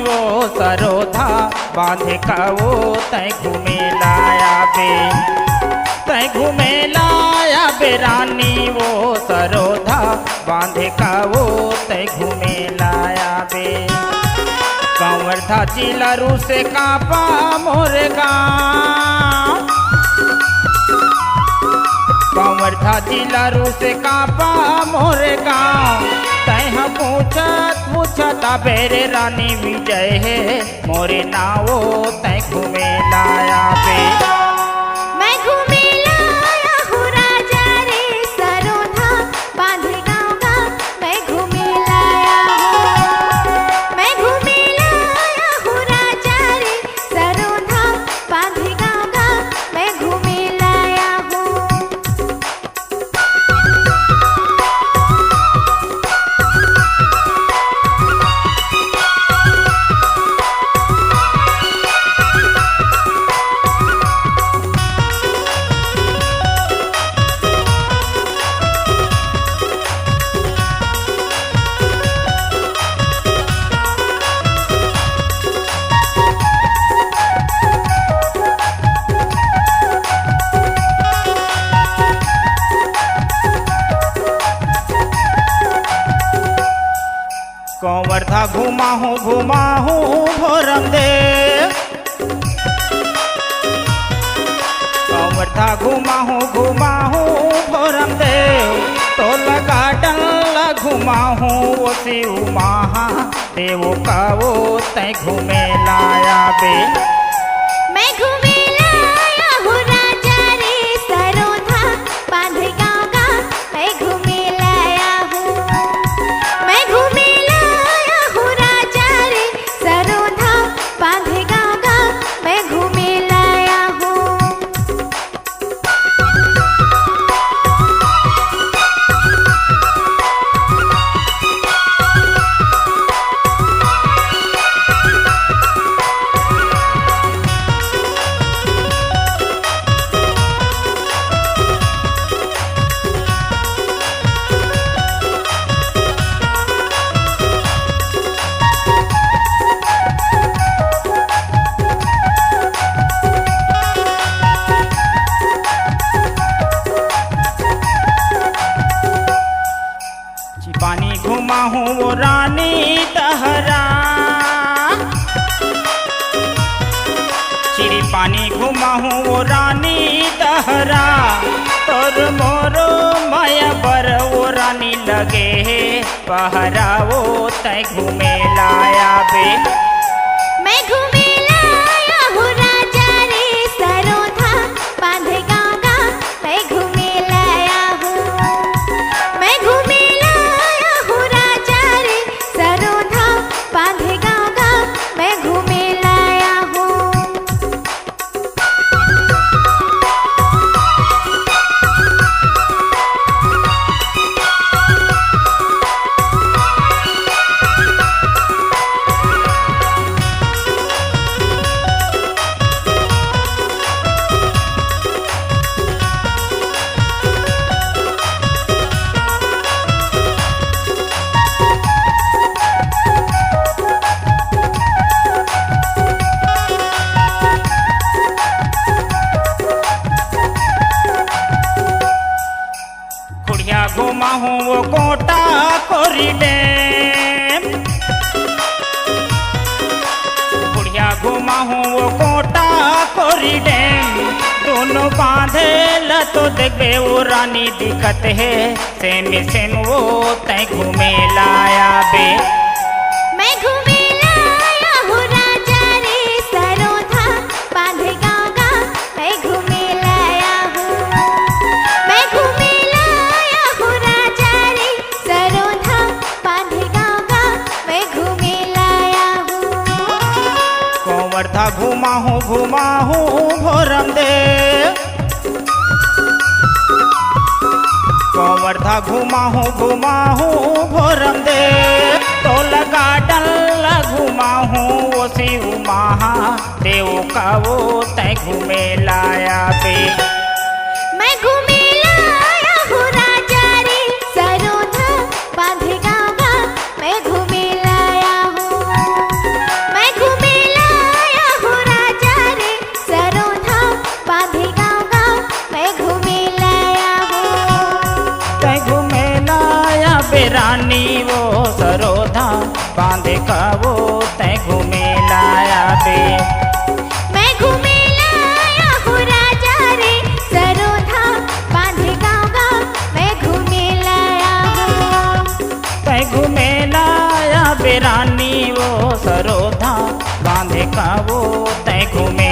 वो सरोधा बांधे का वो तय घूमे लाया बे, तय घूमे लाया बे रानी वो सरोधा बांधे का वो तय घूमे लाया बे। कंवर था चिलरू से कापा मोरे गाँव, कंवर था चिलरू से कापा मोरे गाँव। तय पूछत पूछत बेरे रानी विजय है मोरे नावो तय घूमे लाया बे। मैं घूमे लाया हूँ राजा रे सरोधा बांधे गाँव का, मैं घूमे लाया हूँ, मैं घूमे लाया हूँ राजा रे सरोधा बांधे गाँव का, मैं घूमे लाया हूँ। कंवर था घुमा हूँ भोरम दे, कंवर था घुमा हूँ भोरम दे। तो लगा डल घुमा हूँ वो शिव महा देव का वो तय घूमे लाया बे। मैं घूमे लाया हूँ राजा रे सरोधा बांधे गाँव का, मैं घूमे लाया हूँ, मैं घूमे लाया हूँ राजा रे सरोधा बांधे गाँव का, मैं घूमे लाया हूँ। पानी घुमा हूँ वो रानी तहरा, चिरी पानी घुमा हूँ वो रानी तहरा। तोर मोरो माया बर वो रानी लगे पहरा वो तय घूमे लाया बे। मैं घूमे लाया हूँ राजा रे सरोधा बांधे गाँव का, मैं घूमे लाया हूँ, मैं घूमे लाया हूँ राजा रे सरोधा बांधे गाँव का, मैं घूमे लाया हूँ। खुड़िया घुमा हूँ वो कोटा कोरी डैम, खुड़िया घुमा हूँ वो कोटा कोरी डैम। दोनों बांधे ल तो देखबे वो रानी दिखत है सेम सेम वो तय घूमे लाया बे। मैं घूमे लाया हूँ राजा रे सरोधा बांधे गाँव का, मैं घूमे लाया हूँ, मैं घूमे लाया हूँ राजा रे सरोधा बांधे गाँव का, मैं घूमे लाया हूँ। कंवर था घुमा हूँ भोरम दे, कंवर था घुमा हूँ भोरम दे। तो लगा डल घुमा हूँ वो शिव महा देव का वो तय घूमे लाया बे। मैं घूमे लाया हूँ राजा रे सरोधा बांधे गाँव का, मैं घूमे लाया हूँ, मैं बेरानी वो सरोधा बांधे का वो तय घूमे लाया बे। मैं घूमे लाया हूँ राजा रे सरोधा बांधे गाँव गाँव मैं घूमे लाया हूँ। तय घूमे लाया बेरानी वो सरोधा बांधे का वो तय घूमे